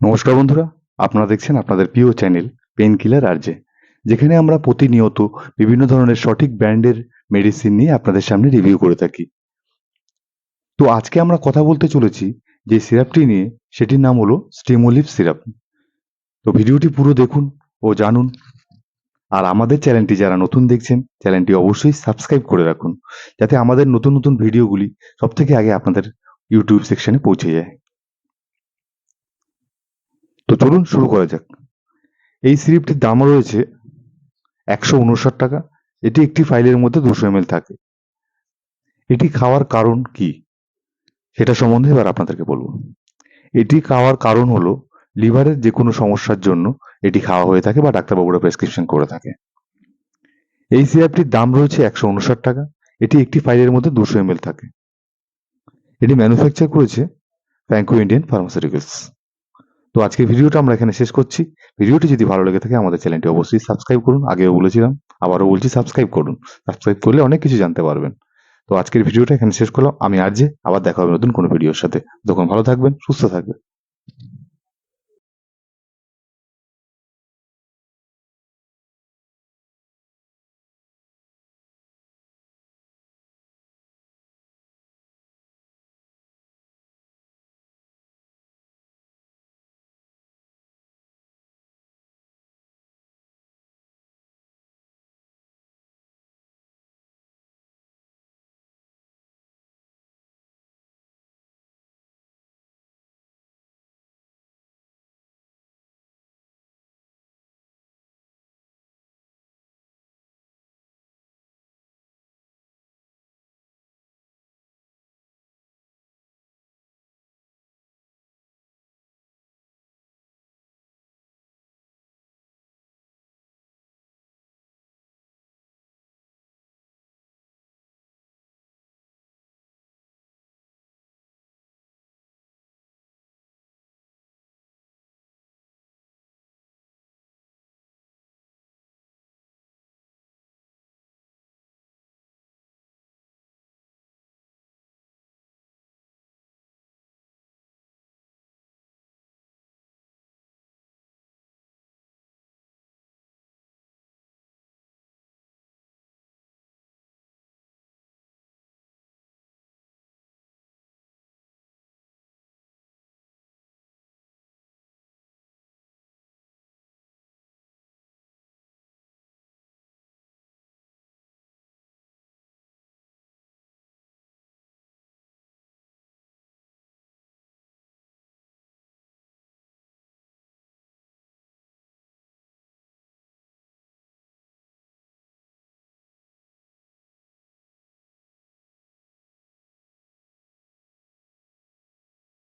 নমস্কার বন্ধুরা, আপনারা দেখছেন আপনাদের প্রিয় চ্যানেল পেন কিলার আরজে, যেখানে আমরা প্রতিনিয়ত বিভিন্ন ধরনের সঠিক ব্র্যান্ডের মেডিসিন নিয়ে আপনাদের সামনে রিভিউ করে থাকি। তো আজকে আমরা কথা বলতে চলেছি যে সিরাপটি নিয়ে, সেটির নাম হলো স্টিমোলিভ সিরাপ। তো ভিডিওটি পুরো দেখুন ও জানুন। আর আমাদের চ্যানেলটি যারা নতুন দেখছেন, চ্যানেলটি অবশ্যই সাবস্ক্রাইব করে রাখুন, যাতে আমাদের নতুন নতুন ভিডিওগুলি সবথেকে আগে আপনাদের ইউটিউব সেকশনে পৌঁছে যায়। তো চলুন শুরু করা যাক। এই সিরাপটির দাম রয়েছে 159 টাকা। এটি একটি ফাইলের মধ্যে 200 ml থাকে। এটি খাওয়ার কারণ কি, সেটা সম্বন্ধে এবার আপনাদেরকে বলবো। এটি খাওয়ার কারণ হলো লিভারের যে কোনো সমস্যার জন্য এটি খাওয়া হয়ে থাকে বা ডাক্তারবাবুরা প্রেসক্রিপশন করে থাকে। এই সিরাপটির দাম রয়েছে 159 টাকা। এটি একটি ফাইলের মধ্যে 200 ml থাকে। এটি ম্যানুফ্যাকচার করেছে ফ্র্যাঙ্কো ইন্ডিয়ান ফার্মাসিউটিক্যালস। তো আজকের ভিডিওটা আমরা এখানে শেষ করছি। ভিডিওটি যদি ভালো লেগে থাকে আমাদের চ্যানেলটি অবশ্যই সাবস্ক্রাইব করুন। আগেও বলেছিলাম, আবারও বলছি, সাবস্ক্রাইব করুন। সাবস্ক্রাইব করলে অনেক কিছু জানতে পারবেন। তো আজকের ভিডিওটা এখানে শেষ করলাম। আমি আরজে, আবার দেখা হবে নতুন কোনো ভিডিওর সাথে। তখন ভালো থাকবেন, সুস্থ থাকবেন।